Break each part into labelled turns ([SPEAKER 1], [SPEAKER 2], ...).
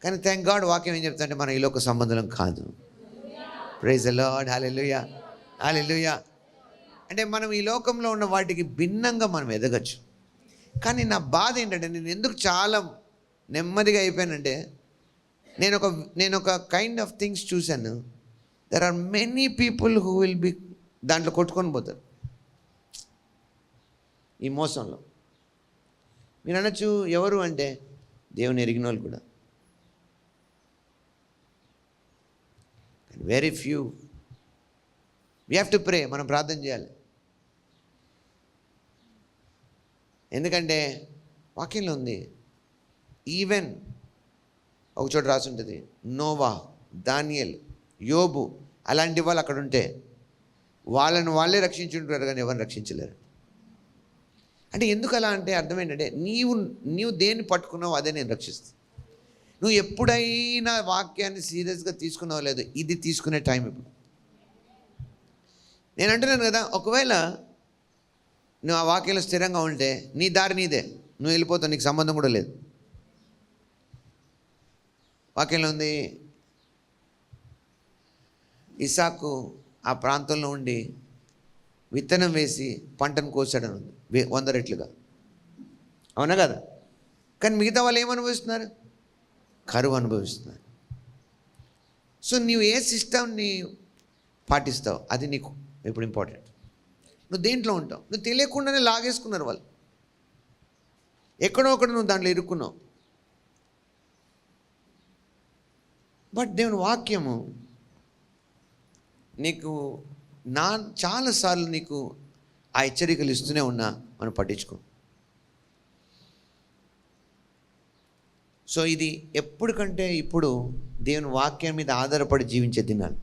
[SPEAKER 1] కానీ thank God వాక్యం ఏం చెప్తుంటే మనం ఈ లోక సంబంధం కాదు. Praise the Lord. Hallelujah, hallelujah. అంటే మనం ఈ లోకంలో ఉన్న వాటికి భిన్నంగా మనం ఎదగచ్చు. కానీ నా బాధ ఏంటంటే, నేను ఎందుకు చాలా నెమ్మదిగా అయిపోయానంటే, నేను ఒక కైండ్ ఆఫ్ థింగ్స్ చూశాను. There are many people who will be దాంట్లో కొట్టుకొని పోతారు ఈ మోసంలో. మీరు అనొచ్చు ఎవరు అంటే, దేవుని ఎరిగిన వాళ్ళు కూడా. Very few. We have to pray. మనం ప్రార్థన చేయాలి. ఎందుకంటే వాక్యంలో ఉంది, ఈవెన్ ఒక చోట రాసి ఉంటుంది, నోవా, దానియేల్, యోబు అలాంటి వాళ్ళు అక్కడ ఉంటే వాళ్ళని వాళ్ళే రక్షించుంటారు, కానీ ఎవరిని రక్షించలేరు. అంటే ఎందుకు అలా అంటే అర్థం ఏంటంటే, నీవు దేన్ని పట్టుకున్నావు అదే నేను రక్షిస్తాను. నువ్వు ఎప్పుడైనా వాక్యాన్ని సీరియస్గా తీసుకున్నావు లేదు, ఇది తీసుకునే టైం ఇప్పుడు. నేను అంటున్నాను కదా, ఒకవేళ నువ్వు ఆ వాక్యంలో స్థిరంగా ఉంటే నీ దారి నీదే, నువ్వు వెళ్ళిపోతావు, నీకు సంబంధం కూడా లేదు. వాక్యంలో ఉంది, ఇసాకు ఆ ప్రాంతంలో ఉండి విత్తనం వేసి పంటను కోసాడని ఉంది 100 రెట్లుగా. అవునా కదా? కానీ మిగతా వాళ్ళు ఏమనుభవిస్తున్నారు? కరువు అనుభవిస్తున్నారు. సో నువ్వు ఏ సిస్టమ్ని పాటిస్తావు అది నీకు ఇప్పుడు ఇంపార్టెంట్. నువ్వు దేంట్లో ఉంటావు? నువ్వు తెలియకుండానే లాగేసుకున్నారు వాళ్ళు, ఎక్కడో ఒకటి నువ్వు దాంట్లో ఇరుక్కున్నావు. బట్ దేవుని వాక్యము నీకు చాలాసార్లు నీకు ఆ హెచ్చరికలు ఇస్తూనే ఉన్నా మనం పట్టించుకో. సో ఇది ఎప్పటికంటే ఇప్పుడు దేవుని వాక్యం మీద ఆధారపడి జీవించే దినాలు.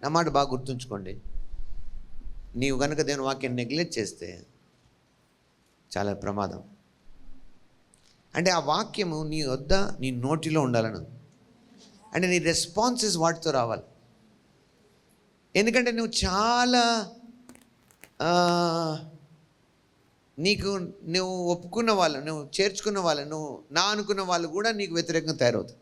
[SPEAKER 1] నా మాట బాగా గుర్తుంచుకోండి. నీవు కనుక దేవుని వాక్యం నెగ్లెక్ట్ చేస్తే చాలా ప్రమాదం. అంటే ఆ వాక్యము నీ వద్ద నీ నోటిలో ఉండాలను, అంటే నీ రెస్పాన్సెస్ వాటితో రావాలి. ఎందుకంటే నువ్వు చాలా నువ్వు ఒప్పుకున్న వాళ్ళు, నువ్వు చేర్చుకున్న వాళ్ళు, నువ్వు నా అనుకున్న వాళ్ళు కూడా నీకు వ్యతిరేకంగా తయారవుతారు.